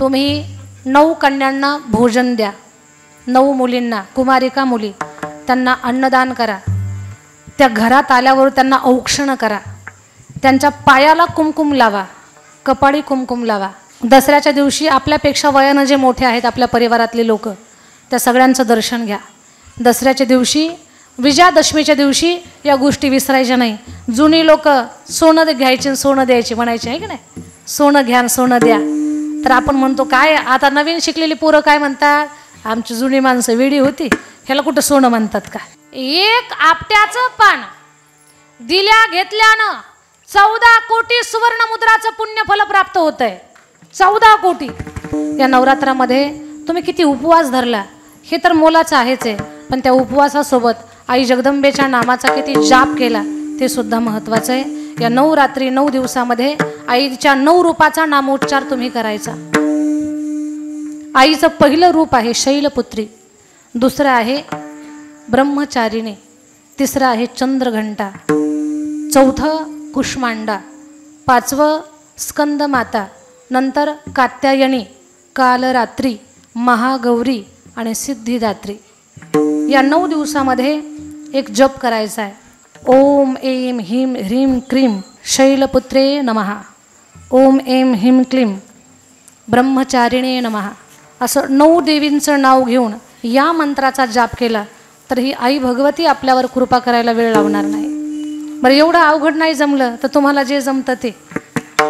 तुम्ही 9 कन्यांना भोजन द्या, 9 मुलींना, कुमारिका मुली, त्यांना अन्नदान करा, त्या घरात आल्यावर त्यांना औक्षण करा, त्यांच्या पायाला कुमकुम लावा, कपाळी कुमकुम लावा. दसऱ्याच्या दिवशी आपल्यापेक्षा वयानं जे मोठे आहेत आपल्या परिवारातले लोक, त्या सगळ्यांचं दर्शन घ्या. दसऱ्याच्या दिवशी, विजयादशमीच्या दिवशी या गोष्टी विसरायच्या नाही. जुनी लोक सोनं घ्यायचे, सोनं द्यायचे म्हणायचे आहे की नाही, सोनं घ्या सोनं द्या. तर आपण म्हणतो काय, आता नवीन शिकलेली पोरं काय म्हणतात, आमची जुनी माणसं वेडी होती, ह्याला कुठं सोनं म्हणतात का. एक आपट्याचं पान दिल्या घेतल्यानं 14 कोटी सुवर्ण मुद्राचं पुण्यफल प्राप्त होत आहे. 14 कोटी. या नवरात्रामध्ये तुम्ही किती उपवास धरला हे तर मोलाचं आहेच आहे, पण त्या उपवासासोबत आई जगदंबेच्या नामाचा किती जाप केला ते सुद्धा महत्त्वाचं आहे. या 9 रात्री 9 दिवसामध्ये आईच्या 9 रूपाचा नामोच्चार तुम्ही करायचा. आईचं पहिलं रूप आहे शैलपुत्री, दुसरं आहे ब्रह्मचारिणी, तिसरं आहे चंद्रघंटा, चौथं कुष्मांडा, 5वं स्कंदमाता, नंतर कात्यायनी, कालरात्री, महागौरी आणि सिद्धिदात्री. या 9 दिवसामध्ये एक जप करायचा आहे. ओम ऐं ह्रीं ह्रीं क्रीं शैलपुत्रे नमः, ओम ऐं ह्रीं क्लीं ब्रह्मचारिणे नमः. असं 9 देवींचं नाव घेऊन या मंत्राचा जाप केला तर ही आई भगवती आपल्यावर कृपा करायला वेळ लावणार नाही. बरं, एवढं अवघड नाही जमलं तर तुम्हाला जे जमतं ते,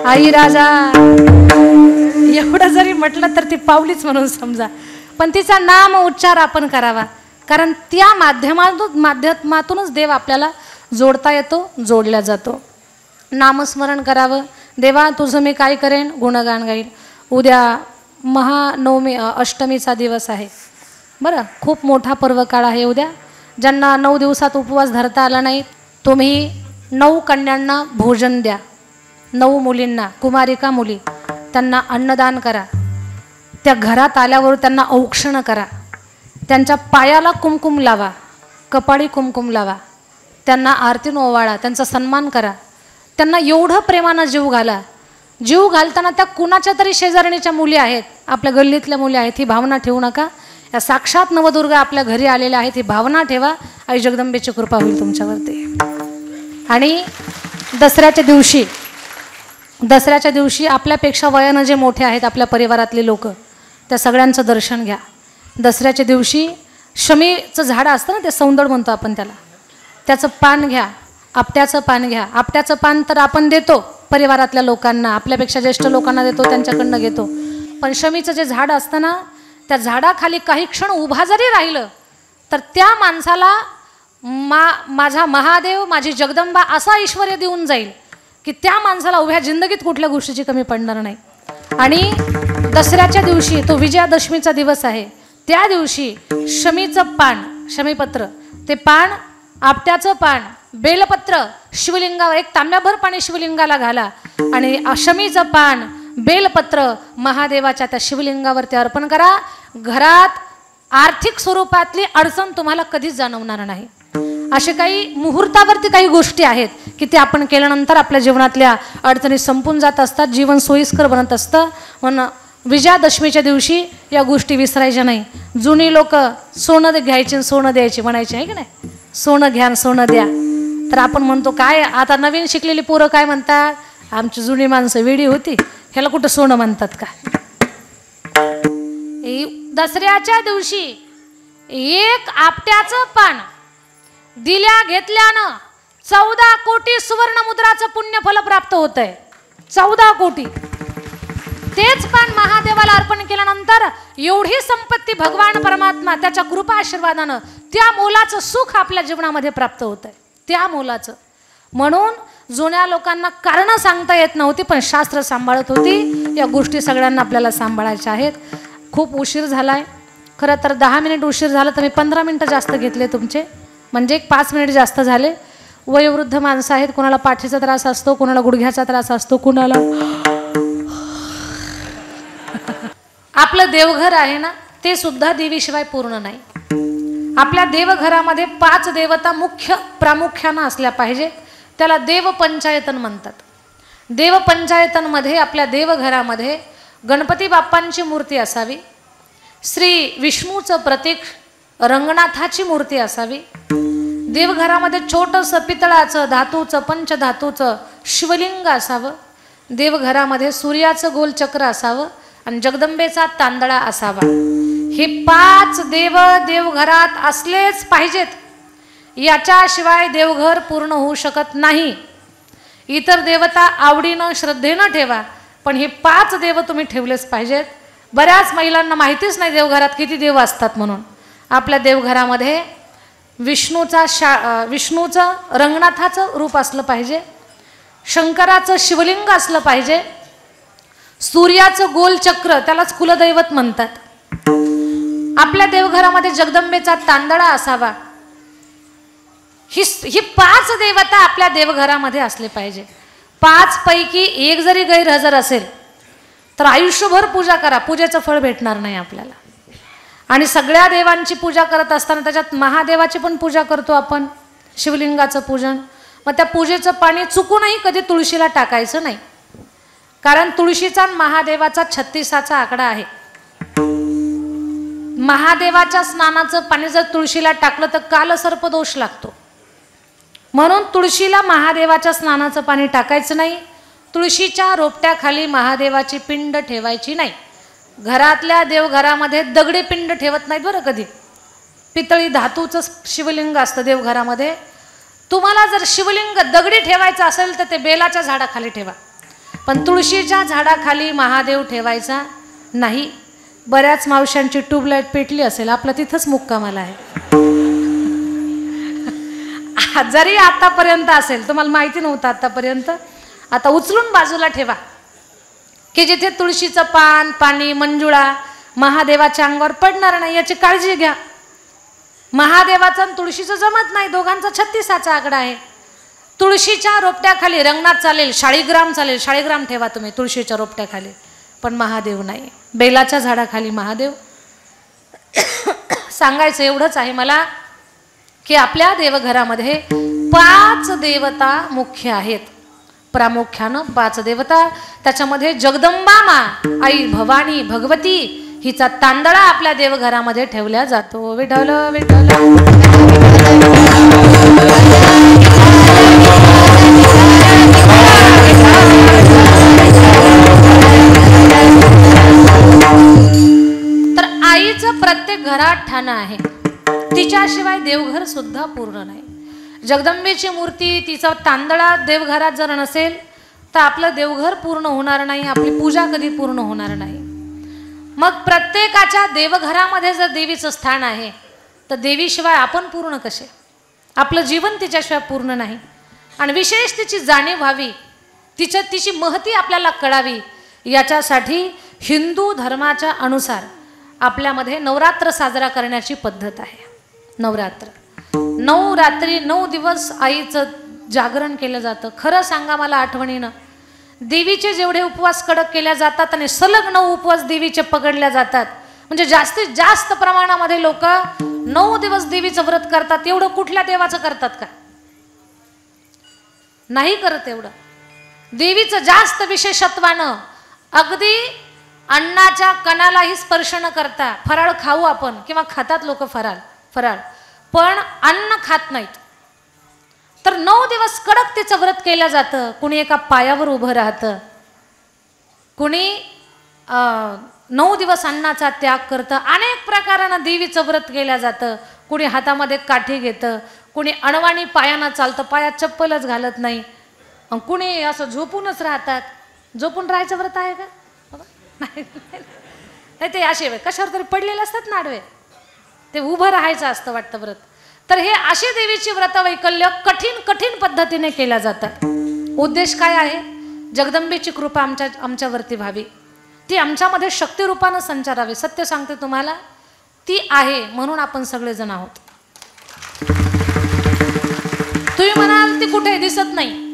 आई राजा एवढं जरी म्हटलं तर ती पावलीच म्हणून समजा, पण तिचा नाम उच्चार आपण करावा, कारण त्या माध्यमातूनच देव आपल्याला जोडता येतो, जोडला जातो. नामस्मरण करावं. देवा तुझं मी काय करेन, गुणगान गाईल. उद्या महानवमी अष्टमीचा दिवस आहे. बरं, खूप मोठा पर्व काळ आहे उद्या. ज्यांना 9 दिवसात उपवास धरता आला नाही, तुम्ही 9 कन्यांना भोजन द्या, 9 मुलींना, कुमारिका मुली, त्यांना अन्नदान करा, त्या घरात आल्यावर त्यांना औक्षण करा, त्यांच्या पायाला कुमकुम लावा, कपाळी कुमकुम लावा, त्यांना आरतीन ओवाळा, त्यांचा सन्मान करा, त्यांना एवढं प्रेमानं जीव घाला. जीव घालताना त्या कुणाच्या तरी शेजारणीच्या मुली आहेत, आपल्या गल्लीतल्या मुली आहेत, ही भावना ठेवू नका. या साक्षात नवदुर्गा आपल्या घरी आलेल्या आहेत, ही भावना ठेवा. आई जगदंबेची कृपा होईल तुमच्यावरती. आणि दसऱ्याच्या दिवशी आपल्यापेक्षा वयानं जे मोठे आहेत आपल्या परिवारातले लोक, त्या सगळ्यांचं दर्शन घ्या. दसऱ्याच्या दिवशी शमीचं झाड असतं ना, ते सौंदड म्हणतो आपण त्याला, त्याचं पान घ्या, आपट्याचं पान घ्या. आपट्याचं पान तर आपण देतो परिवारातल्या लोकांना, आपल्यापेक्षा ज्येष्ठ लोकांना देतो, त्यांच्याकडनं घेतो. पण शमीचं जे झाड असतं ना, त्या झाडाखाली काही क्षण उभा जरी राहिलं तर त्या माणसाला माझा महादेव, माझी जगदंबा असा ऐश्वर्य देऊन जाईल की त्या माणसाला उभ्या जिंदगीत कुठल्या गोष्टीची कमी पडणार नाही. आणि दसऱ्याच्या दिवशी, तो विजयादशमीचा दिवस आहे, त्या दिवशी शमीचं पान, शमीपत्र, ते पान, आपट्याचं पान, बेलपत्र शिवलिंगावर, एक तांब्याभर पाणी शिवलिंगाला घाला आणि शमीचं पान, बेलपत्र महादेवाच्या त्या शिवलिंगावरती अर्पण करा. घरात आर्थिक स्वरूपातली अडचण तुम्हाला कधीच जाणवणार नाही. असे काही मुहूर्तावरती काही गोष्टी आहेत की ते आपण केल्यानंतर आपल्या जीवनातल्या अडचणी संपून जात असतात, जीवन सोयीस्कर बनत असतं. म्हणून विजयादशमीच्या दिवशी या गोष्टी विसरायच्या नाही. जुनी लोक सोनं घ्यायचे, सोनं द्यायचे म्हणायचे आहे की नाही, सोनं घ्या सोनं द्या. तर आपण म्हणतो काय, आता नवीन शिकलेली पोरं काय म्हणतात, आमची जुनी माणसं वेडी होती, ह्याला कुठं सोनं म्हणतात का. दसऱ्याच्या दिवशी एक आपट्याचं पान दिल्या घेतल्यानं 14 कोटी सुवर्ण मुद्राचं पुण्यफल प्राप्त होत आहे. 14 कोटी. तेच पान महादेवाला अर्पण केल्यानंतर एवढी संपत्ती भगवान परमात्मा त्याच्या कृपा आशीर्वादानं त्या मोलाचं सुख आपल्या जीवनामध्ये प्राप्त होत आहे, त्या मोलाचं. म्हणून जुन्या लोकांना कारणं सांगता येत नव्हती, पण शास्त्र सांभाळत होती. या गोष्टी सगळ्यांना आपल्याला सांभाळायच्या आहेत. खूप उशीर झालाय, खरं तर 10 मिनिट उशीर झाला तर मी 15 मिनिटं जास्त घेतले तुमचे, म्हणजे 5 मिनिट जास्त झाले. वयोवृद्ध माणसं आहेत, कोणाला पाठीचा त्रास असतो, कोणाला गुडघ्याचा त्रास असतो, कोणाला आपलं देवघर आहे ना, ते सुद्धा देवीशिवाय पूर्ण नाही. आपल्या देवघरामध्ये 5 देवता मुख्य प्रामुख्यानं असल्या पाहिजे. त्याला देवपंचायतन म्हणतात. देवपंचायतनमध्ये आपल्या देवघरामध्ये गणपती बाप्पांची मूर्ती असावी, श्री विष्णूचं प्रतीक रंगनाथाची मूर्ती असावी, देवघरामध्ये छोटंसं पितळाचं धातूचं पंचधातूचं शिवलिंग असावं, देवघरामध्ये सूर्याचं गोलचक्र असावं आणि जगदंबेचा तांदळा असावा. हे 5 देव देवघरात असलेच पाहिजेत. याच्याशिवाय देवघर पूर्ण होऊ शकत नाही. इतर देवता आवडीनं श्रद्धेनं ठेवा, पण हे 5 देव तुम्ही ठेवलेच पाहिजेत. बऱ्याच महिलांना माहितीच नाही देवघरात किती देव असतात म्हणून. आपल्या देवघरामध्ये विष्णूचं रंगनाथाचं रूप असलं पाहिजे, शंकराचं शिवलिंग असलं पाहिजे, सूर्याचं गोलचक्र त्यालाच कुलदैवत म्हणतात. आपल्या देवघरामध्ये जगदंबेचा तांदळा असावा. ही 5 देवता आपल्या देवघरामध्ये असले पाहिजे. 5 पैकी एक जरी गैरहजर असेल तर आयुष्यभर पूजा करा, पूजेचं फळ भेटणार नाही आपल्याला. आणि सगळ्या देवांची पूजा करत असताना त्याच्यात महादेवाची पण पूजा करतो आपण, शिवलिंगाचं पूजन. मग त्या पूजेचं पाणी चुकूनही कधी तुळशीला टाकायचं नाही, कारण तुळशीचा महादेवाचा 36चा आकडा आहे. महादेवाच्या स्नानाचं पाणी जर तुळशीला टाकलं तर कालसर्प दोष लागतो. म्हणून तुळशीला महादेवाच्या स्नानाचं पाणी टाकायचं नाही. तुळशीच्या रोपट्याखाली महादेवाची पिंड ठेवायची नाही. घरातल्या देवघरामध्ये दगडी पिंड ठेवत नाहीत बरं कधी. पितळी धातूचं शिवलिंग असतं देवघरामध्ये. तुम्हाला जर शिवलिंग दगडी ठेवायचं असेल तर ते बेलाच्या झाडाखाली ठेवा, पण तुळशीच्या झाडाखाली महादेव ठेवायचा नाही. बऱ्याच मावशांची ट्यूबलाईट पेटली असेल, आपलं तिथंच मुक्कामाला आहे. जरी आतापर्यंत असेल, तुम्हाला माहिती नव्हतं आतापर्यंत, आता उचलून बाजूला ठेवा की जिथे तुळशीचं पान पाणी मंजुळा महादेवाच्या अंगावर पडणार नाही याची काळजी घ्या. महादेवाचं आणि तुळशीचं जमत नाही, दोघांचा 36चा आकडा आहे. तुळशीच्या रोपट्याखाली रंगनाथ चालेल, शाळीग्राम चालेल, शाळीग्राम ठेवा तुम्ही तुळशीच्या रोपट्याखाली, पण महादेव नाही. बेलाच्या झाडाखाली महादेव. सांगायचं एवढंच आहे मला की आपल्या देवघरामध्ये 5 देवता मुख्य आहेत. प्रामुख्यानं 5 देवता. त्याच्यामध्ये जगदंबा मा आई भवानी भगवती हिचा तांदळा आपल्या देवघरामध्ये ठेवला जातो. विठ्ठल विठ्ठल. तर आईचं प्रत्येक घरात ठाणं आहे. तिच्याशिवाय देवघर सुद्धा पूर्ण नाही. जगदंबेची मूर्ती तिचा तांदळा देवघरात जर नसेल तर आपलं देवघर पूर्ण होणार नाही, आपली पूजा कधी पूर्ण होणार नाही. मग प्रत्येकाच्या देवघरामध्ये जर देवीचं स्थान आहे तर देवीशिवाय आपण पूर्ण कसे? आपलं जीवन तिच्याशिवाय पूर्ण नाही. आणि विशेष तिची जाणीव व्हावी, तिची महती आपल्याला कळावी, याच्यासाठी हिंदू धर्माच्या अनुसार आपल्यामध्ये नवरात्र साजरा करण्याची पद्धत आहे. नवरात्र 9 रात्री 9 दिवस आईचं जागरण केलं जातं. खरं सांगा मला आठवणीनं, देवीचे जेवढे उपवास कडक केल्या जातात आणि सलग 9 उपवास देवीचे पकडल्या जातात, म्हणजे जास्तीत जास्त प्रमाणामध्ये लोक 9 दिवस देवीचं व्रत करतात. एवढं कुठल्या देवाचं करतात का? नाही करत एवढं. देवीचं जास्त विशेषत्वानं अगदी अन्नाच्या कणालाही स्पर्श न करता फराळ खाऊ आपण, किंवा खातात लोक फराळ, पण अन्न खात नाहीत. तर 9 दिवस कडक तिचं व्रत केलं जातं. कुणी एका पायावर उभं राहतं, कुणी 9 दिवस अन्नाचा त्याग करतं. अनेक प्रकारानं देवीचं व्रत केलं जातं. कुणी हातामध्ये काठी घेतं, कुणी अणवाणी पायानं चालतं, पायात चप्पलच घालत नाही, कुणी असं झोपूनच राहतात. झोपून राहायचं व्रत आहे का? नाही, ते असे कशावर तरी पडलेले असतात नाडवे, ते उभं राहायचं असतं वाटतं व्रत. तर हे अशी देवीची व्रतवैकल्य कठीण पद्धतीने केल्या जातात. उद्देश काय आहे? जगदंबेची कृपा आमच्यावरती व्हावी, ती आमच्यामध्ये शक्तिरूपानं संचारावी. सत्य सांगते तुम्हाला, ती आहे म्हणून आपण सगळेजण आहोत. तुम्ही म्हणाल ती कुठे दिसत नाही.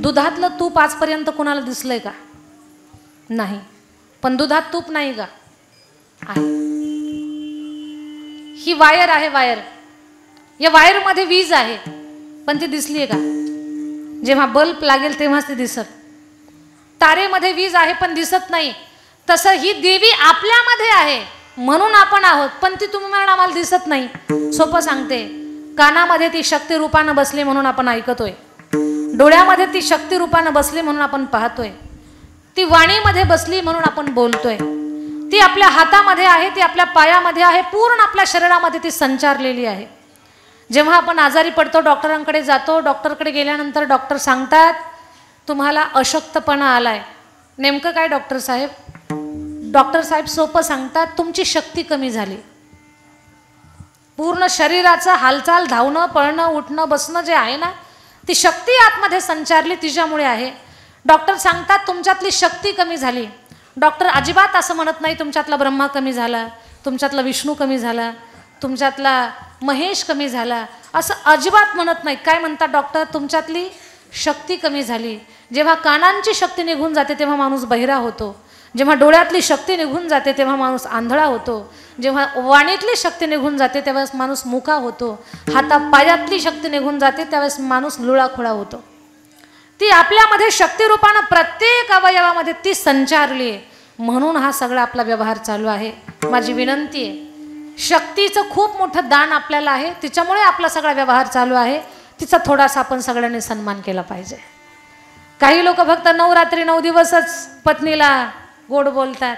दुधातलं तूप आजपर्यंत कोणाला दिसलंय का? नाही. पण दुधात तूप नाही का? आहे. ही वायर आहे, वायर. या वायरमध्ये वीज आहे, पण ती दिसली आहे का? जेव्हा बल्ब लागेल तेव्हाच ती दिसत. तारेमध्ये वीज आहे पण दिसत नाही, तसं ही देवी आपल्यामध्ये आहे म्हणून आपण आहोत, पण ती तुम्ही म्हणा आम्हाला दिसत नाही. सोपं सांगते, कानामध्ये ती शक्ती रूपानं बसली म्हणून आपण ऐकतोय, डोळ्यामध्ये ती शक्ती रूपानं बसली म्हणून आपण पाहतोय, ती वाणीमध्ये बसली म्हणून आपण बोलतोय, ती आपल्या हातामध्ये आहे, ती आपल्या पायामध्ये आहे, पूर्ण आपल्या शरीरामध्ये ती संचारलेली आहे. जेव्हा आपण आजारी पडतो, डॉक्टरांकडे जातो, डॉक्टरकडे गेल्यानंतर डॉक्टर सांगतात तुम्हाला अशक्तपणा आलाय. नेमकं काय डॉक्टर साहेब? डॉक्टर साहेब सोपं सांगतात, तुमची शक्ती कमी झाली. पूर्ण शरीराचं हालचाल, धावणं, पळणं, उठणं, बसणं जे आहे ना, ती शक्ती आतमध्ये संचारली, तिच्यामुळे आहे. डॉक्टर सांगतात तुमच्यातली शक्ती कमी झाली. डॉक्टर अजिबात असं म्हणत नाही तुमच्यातला ब्रह्मा कमी झाला, तुमच्यातला विष्णू कमी झाला, तुमच्यातला महेश कमी झाला, असं अजिबात म्हणत नाही. काय म्हणतात डॉक्टर? तुमच्यातली शक्ती कमी झाली. जेव्हा कानांची शक्ती निघून जाते तेव्हा माणूस बहिरा होतो, जेव्हा डोळ्यातली शक्ती निघून जाते तेव्हा माणूस आंधळा होतो, जेव्हा वाणीतली शक्ती निघून जाते त्यावेळेस माणूस मुका होतो, हातापायातली शक्ती निघून जाते त्यावेळेस माणूस लुळाखुळा होतो. ती आपल्यामध्ये शक्तिरूपानं प्रत्येक अवयवामध्ये ती संचारली आहे, म्हणून हा सगळा आपला व्यवहार चालू आहे. माझी विनंती आहे, शक्तीचं खूप मोठं दान आपल्याला आहे, तिच्यामुळे आपला सगळा व्यवहार चालू आहे, तिचा थोडासा आपण सगळ्यांनी सन्मान केला पाहिजे. काही लोक फक्त नवरात्री 9 दिवसच पत्नीला गोड बोलतात,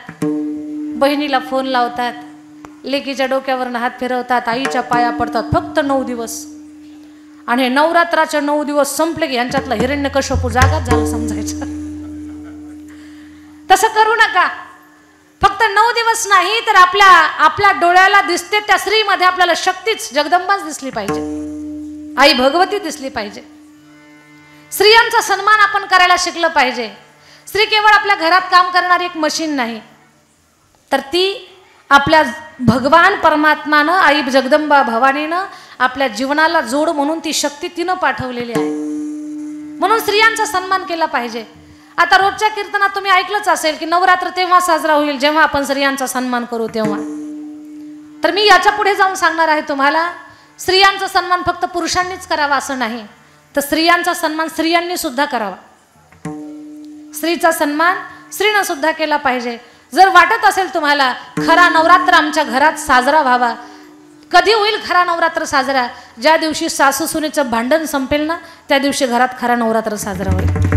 बहिणीला फोन लावतात, लेकीच्या डोक्यावरनं हात फिरवतात, आईच्या पाया पडतात, फक्त 9 दिवस. आणि हे नवरात्राचे 9 दिवस संपले की यांच्यातला हिरण्यकश्यपू जागाच झाला समजायचं. तसं करू नका. फक्त 9 दिवस नाही तर आपल्या डोळ्याला दिसते त्या स्त्रीमध्ये आपल्याला शक्तीच, जगदंबाच दिसली पाहिजे, आई भगवती दिसली पाहिजे. स्त्रियांचा सन्मान आपण करायला शिकलं पाहिजे. स्त्री केवळ आपल्या घरात काम करणारी एक मशीन नाही, तर ती आपल्या भगवान परमात्मानं, आई जगदंबा भवानीनं आपल्या जीवनाला जोड म्हणून ती शक्ती तिनं पाठवलेली आहे. म्हणून स्त्रियांचा सन्मान केला पाहिजे. आता रोजच्या कीर्तनात तुम्ही ऐकलंच असेल की नवरात्र तेव्हा साजरा होईल जेव्हा आपण स्त्रियांचा सन्मान करू तेव्हा. तर मी याच्या पुढे जाऊन सांगणार आहे तुम्हाला, स्त्रियांचा सन्मान फक्त पुरुषांनीच करावा असं नाही, तर स्त्रियांचा सन्मान स्त्रियांनी सुद्धा करावा. स्त्रीचा सन्मान स्त्रीनं सुद्धा केला पाहिजे. जर वाटत असेल तुम्हाला खरा नवरात्र आमच्या घरात साजरा व्हावा, कधी होईल खरा नवरात्र साजरा? ज्या दिवशी सासू सुनेचं भांडण संपेल ना, त्या दिवशी घरात खरा नवरात्र साजरा होईल.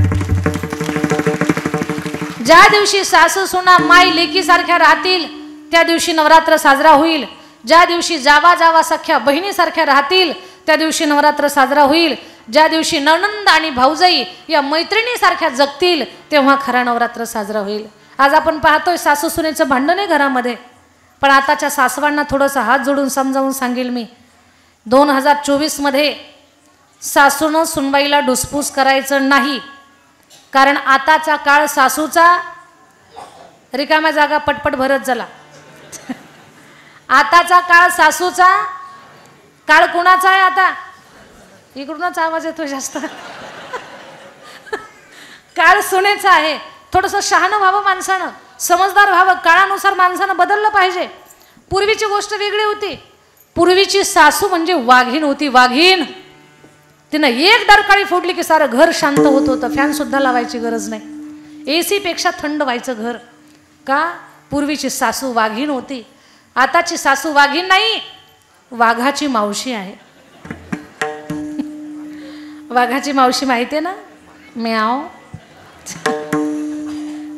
ज्या दिवशी सासू सुना माय लेकी सारख्या राहतील त्या दिवशी नवरात्र साजरा होईल. ज्या दिवशी जावा जावा सख्या बहिणीसारख्या राहतील त्या दिवशी नवरात्र साजरा होईल. ज्या दिवशी नणंद आणि भाऊजाई या मैत्रिणीसारख्या जगतील तेव्हा खरा नवरात्र साजरा होईल. आज आपण पाहतोय सासू सुनेचं भांडण आहे घरामध्ये, पण आताच्या सासवांना थोडंसं हात जोडून समजावून सांगेल मी, 2024 मध्ये सासूनं सुनबाईला डुसपूस करायचं नाही. कारण आताचा काळ सासूचा, रिकाम्या जागा पटपट भरत झाला. आताचा काळ सासूचा, काळ कुणाचा आहे आता? इकडूनच आवाज येतो जास्त. काळ सुनेचा आहे. थोडंसं शहाणं व्हावं माणसानं, समजदार व्हावं, काळानुसार माणसानं बदललं पाहिजे. पूर्वीची गोष्ट वेगळी होती. पूर्वीची सासू म्हणजे वाघीण होती, वाघीण. तिनं एक डरकाळी फोडली की सारं घर शांत होत होतं, फॅन सुद्धा लावायची गरज नाही, AC पेक्षा थंड व्हायचं घर. का? पूर्वीची सासू वाघीण होती. आताची सासू वाघीण नाही, वाघाची मावशी आहे. वाघाची मावशी माहिती आहे ना, म्याव.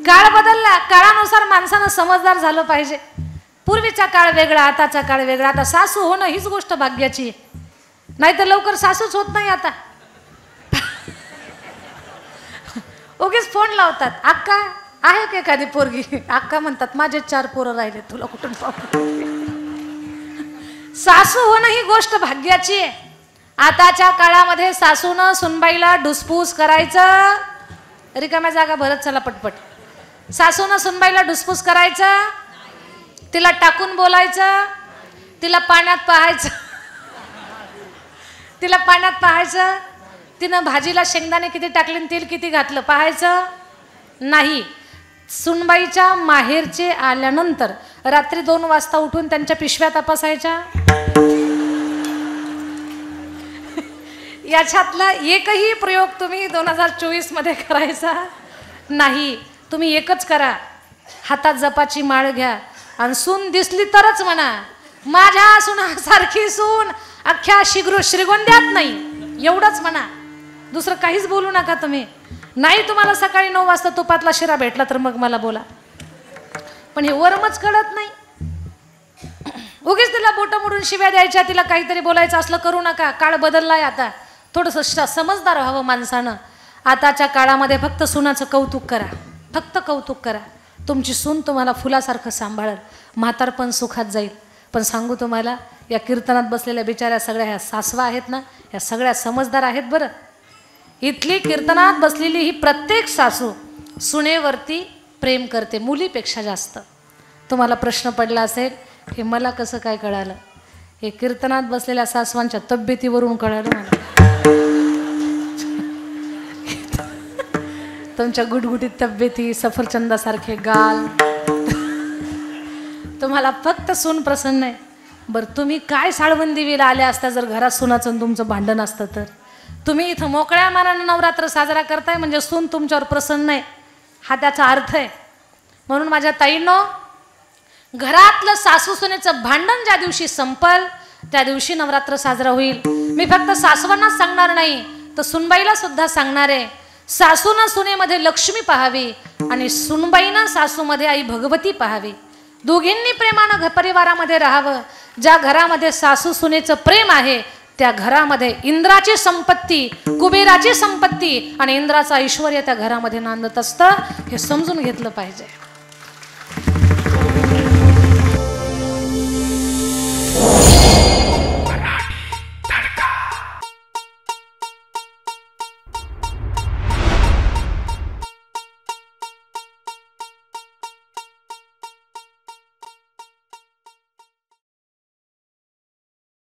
काळ बदलला, काळानुसार माणसानं समजदार झालं पाहिजे. पूर्वीचा काळ वेगळा, आताचा काळ वेगळा. आता सासू होणं हीच गोष्ट भाग्याची आहे, नाही तर लवकर सासूच होत नाही. आता उगीच फोन लावतात, अक्का आहे का एखादी पोरगी? अक्का म्हणतात माझे 4 पोरं राहिले, तुला कुठून पाहू? सासू होणं ही गोष्ट भाग्याची आहे. आताच्या काळामध्ये सासूनं सुनबाईला डुसपूस करायचं, रिकाम्या जागा भरत चला पटपट. सासूनं सुनबाईला डुसपूस करायचं, तिला टाकून बोलायचं, तिला पाण्यात पाहायचं, तिला पाण्यात पाहायचं, तिनं भाजीला शेंगदाणे किती टाकले, तेल किती घातलं पाहायचं नाही. सुनबाईच्या माहेरचे आल्यानंतर रात्री 2 वाजता उठून त्यांच्या पिशव्या तपासायच्या. याच्यातला एकही प्रयोग तुम्ही 2024 मध्ये करायचा नाही, तुम्ही एकच करा, हातात जपाची माळ घ्या आणि सून दिसली तरच म्हणा माझ्या सुनासारखी सून अख्ख्या श्रीगोंद्यात नाही, एवढंच म्हणा. दुसरं काहीच बोलू नका तुम्ही. नाही तुम्हाला सकाळी 9 वाजता तुपातला शिरा भेटला तर मग मला बोला, पण हे वरमच कळत नाही. उगीच तिला बोटं मोडून शिव्या द्यायच्या, तिला काहीतरी बोलायचं असलं करू नका. काळ बदललाय आता, थोडंसं समजदार व्हावं माणसानं. आताच्या काळामध्ये फक्त सुनाचं कौतुक करा, फक्त कौतुक करा. तुमची सून तुम्हाला फुलासारखं सांभाळेल, म्हातारपण सुखात जाईल. पण सांगू तुम्हाला, या कीर्तनात बसलेल्या बिचाऱ्या सगळ्या ह्या सासवा आहेत ना, ह्या सगळ्या समजदार आहेत बरं. इथली कीर्तनात बसलेली ही प्रत्येक सासू सुनेवरती प्रेम करते, मुलीपेक्षा जास्त. तुम्हाला प्रश्न पडला असेल, हे मला कसं काय कळालं? हे कीर्तनात बसलेल्या सासवांच्या तब्येतीवरून कळालं मला. तुमच्या गुटगुटीत तब्येती, सफरचंदासारखे गाल, तुम्हाला फक्त सून प्रसन्न आहे. बरं, तुम्ही काय साळवंदीवीला आल्या असता जर घरात सुनाचं तुमचं भांडण असतं तर? तुम्ही इथं मोकळ्या मनानं नवरात्र साजरा करताय म्हणजे सून तुमच्यावर प्रसन्न आहे, हा त्याचा अर्थ आहे. म्हणून माझ्या ताईंनो, घरातलं सासू सुनेचं भांडण ज्या दिवशी संपल त्या दिवशी नवरात्र साजरा होईल. मी फक्त सासवांनाच सांगणार नाही तर सुनबाईला सुद्धा सांगणार आहे. सासूनं सुनेमध्ये लक्ष्मी पाहावी आणि सुनबाईनं सासूमध्ये आई भगवती पाहावी. दोघींनी प्रेमानं परिवारामध्ये राहावं. ज्या घरामध्ये सासू सुनेचं प्रेम आहे त्या घरामध्ये इंद्राची संपत्ती, कुबेराची संपत्ती आणि इंद्राचं ऐश्वर्य त्या घरामध्ये नांदत असतं, हे समजून घेतलं पाहिजे.